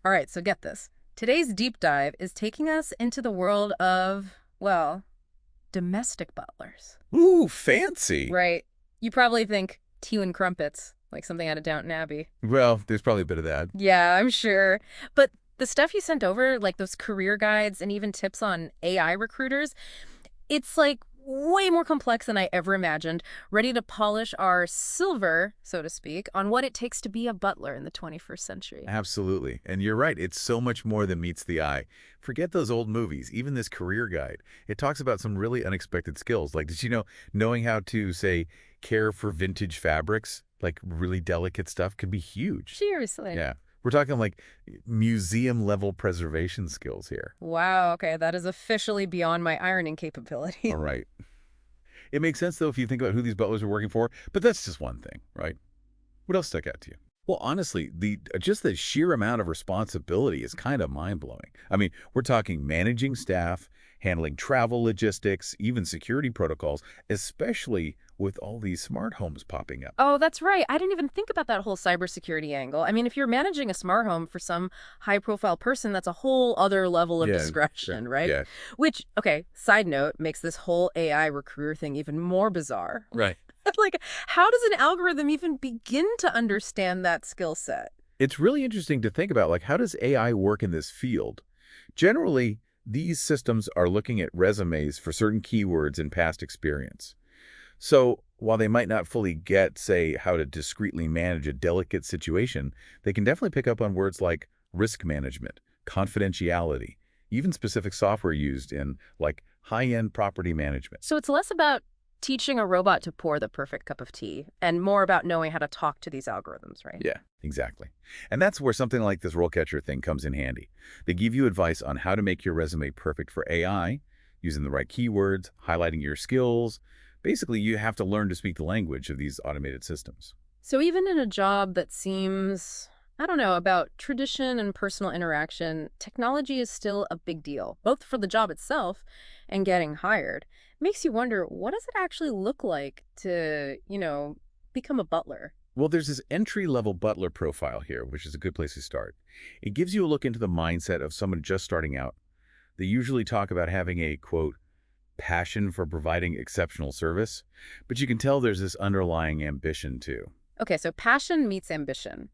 All right, so get this. Today's deep dive is taking us into the world of, well, domestic butlers. Ooh, fancy. Right. You probably think tea and crumpets, like something out of Downton Abbey. Well, there's probably a bit of that. Yeah, I'm sure. But the stuff you sent over, like those career guides and even tips on AI recruiters, it's like way more complex than I ever imagined, ready to polish our silver, so to speak, on what it takes to be a butler in the 21st century. Absolutely. And you're right. It's so much more than meets the eye. Forget those old movies, even this career guide. It talks about some really unexpected skills. Like, did you know, knowing how to, say, care for vintage fabrics, like really delicate stuff, could be huge. Seriously. Yeah. We're talking like museum level preservation skills here. Wow, okay, that is officially beyond my ironing capability. All right. It makes sense, though, if you think about who these butlers are working for, but that's just one thing, right? What else stuck out to you? Well, honestly, just the sheer amount of responsibility is kind of mind-blowing. I mean, we're talking managing staff, handling travel logistics, even security protocols, especially with all these smart homes popping up. Oh, that's right. I didn't even think about that whole cybersecurity angle. I mean, if you're managing a smart home for some high-profile person, that's a whole other level of Yeah, sure. discretion, right? Yeah. Which, okay, side note, makes this whole AI recruiter thing even more bizarre. Right. Like, how does an algorithm even begin to understand that skill set? It's really interesting to think about, like, how does AI work in this field? Generally, these systems are looking at resumes for certain keywords and past experience. So while they might not fully get, say, how to discreetly manage a delicate situation, they can definitely pick up on words like risk management, confidentiality, even specific software used in, like, high-end property management. So it's less about teaching a robot to pour the perfect cup of tea and more about knowing how to talk to these algorithms, right? Yeah, exactly. And that's where something like this RoleCatcher thing comes in handy. They give you advice on how to make your resume perfect for AI, using the right keywords, highlighting your skills. Basically, you have to learn to speak the language of these automated systems. So even in a job that seems, I don't know, about tradition and personal interaction, technology is still a big deal, both for the job itself and getting hired. Makes you wonder, what does it actually look like to, become a butler? Well, there's this entry-level butler profile here, which is a good place to start. It gives you a look into the mindset of someone just starting out. They usually talk about having a, quote, passion for providing exceptional service, but you can tell there's this underlying ambition too. Okay, so passion meets ambition.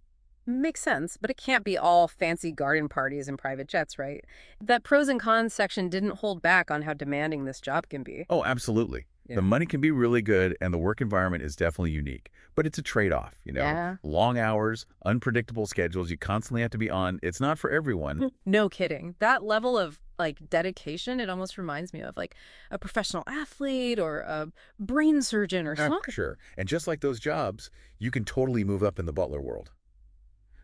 Makes sense, but it can't be all fancy garden parties and private jets, right? That pros and cons section didn't hold back on how demanding this job can be. Oh, absolutely. Yeah. The money can be really good and the work environment is definitely unique, but it's a trade-off. Yeah. Long hours, unpredictable schedules, you constantly have to be on. It's not for everyone. No kidding. That level of dedication, it almost reminds me of like a professional athlete or a brain surgeon or something. Sure. And just like those jobs, you can totally move up in the butler world.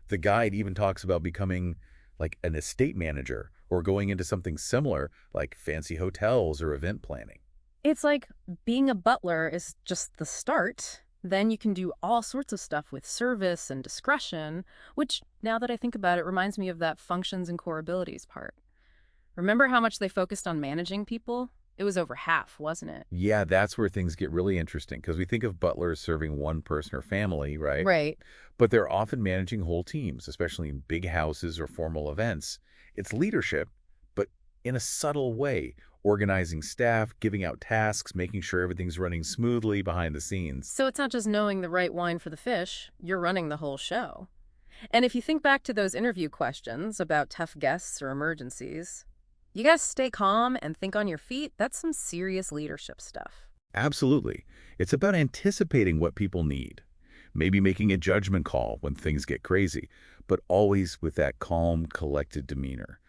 The guide even talks about becoming like an estate manager or going into something similar like fancy hotels or event planning. It's like being a butler is just the start. Then you can do all sorts of stuff with service and discretion, which, now that I think about it, reminds me of that functions and core abilities part. Remember how much they focused on managing people? It was over half, wasn't it? Yeah, that's where things get really interesting because we think of butlers serving one person or family, right? Right. But they're often managing whole teams, especially in big houses or formal events. It's leadership, but in a subtle way, organizing staff, giving out tasks, making sure everything's running smoothly behind the scenes. So it's not just knowing the right wine for the fish, you're running the whole show. And if you think back to those interview questions about tough guests or emergencies, you guys stay calm and think on your feet. That's some serious leadership stuff. Absolutely. It's about anticipating what people need, maybe making a judgment call when things get crazy, but always with that calm, collected demeanor.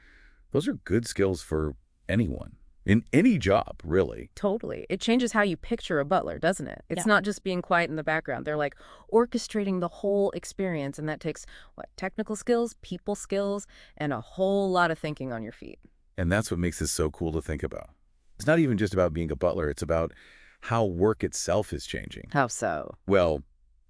Those are good skills for anyone, in any job, really. Totally. It changes how you picture a butler, doesn't it? It's Yeah. not just being quiet in the background. They're like orchestrating the whole experience, and that takes, what, technical skills, people skills, and a whole lot of thinking on your feet. And that's what makes this so cool to think about. It's not even just about being a butler, it's about how work itself is changing. How so? Well,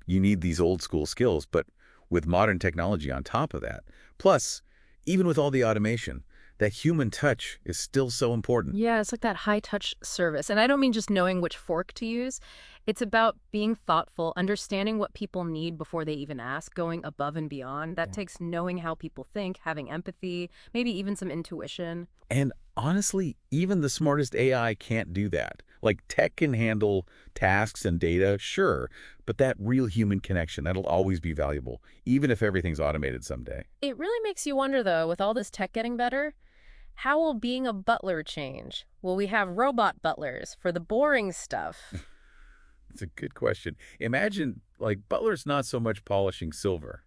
you need these old school skills, but with modern technology on top of that. Plus, even with all the automation, that human touch is still so important. Yeah, it's like that high-touch service. And I don't mean just knowing which fork to use. It's about being thoughtful, understanding what people need before they even ask, going above and beyond. That Yeah. takes knowing how people think, having empathy, maybe even some intuition. And honestly, even the smartest AI can't do that. Like tech can handle tasks and data, sure, but that real human connection, that'll always be valuable, even if everything's automated someday. It really makes you wonder, though, with all this tech getting better, how will being a butler change? Will we have robot butlers for the boring stuff? It's a good question. Imagine, like, Butler's not so much polishing silver,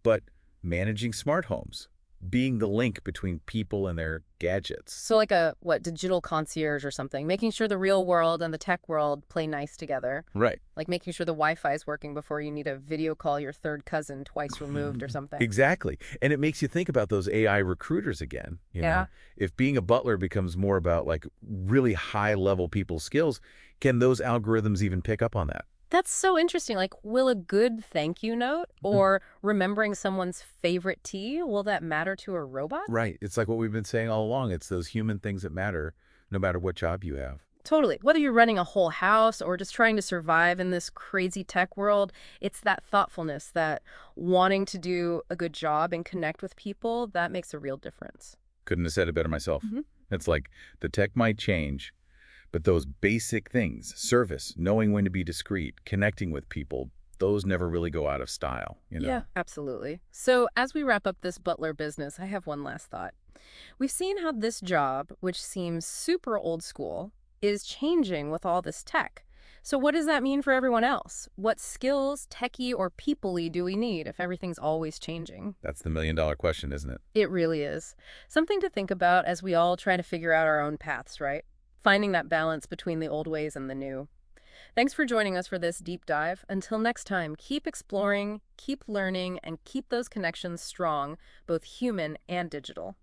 but managing smart homes, being the link between people and their gadgets. So like a, what, digital concierge or something, making sure the real world and the tech world play nice together. Right. Like making sure the Wi-Fi is working before you need to video call your third cousin twice removed or something. Exactly. And it makes you think about those AI recruiters again. Yeah. If being a butler becomes more about like really high level people skills, can those algorithms even pick up on that? That's so interesting. Like, will a good thank you note or remembering someone's favorite tea, will that matter to a robot? Right. It's like what we've been saying all along. It's those human things that matter no matter what job you have. Totally. Whether you're running a whole house or just trying to survive in this crazy tech world, it's that thoughtfulness, that wanting to do a good job and connect with people, that makes a real difference. Couldn't have said it better myself. Mhm. It's like the tech might change, but those basic things, service, knowing when to be discreet, connecting with people, those never really go out of style. Yeah, absolutely. So as we wrap up this butler business, I have one last thought. We've seen how this job, which seems super old school, is changing with all this tech. So what does that mean for everyone else? What skills, techie or people-y, do we need if everything's always changing? That's the million-dollar question, isn't it? It really is. Something to think about as we all try to figure out our own paths, right? Finding that balance between the old ways and the new. Thanks for joining us for this deep dive. Until next time, keep exploring, keep learning, and keep those connections strong, both human and digital.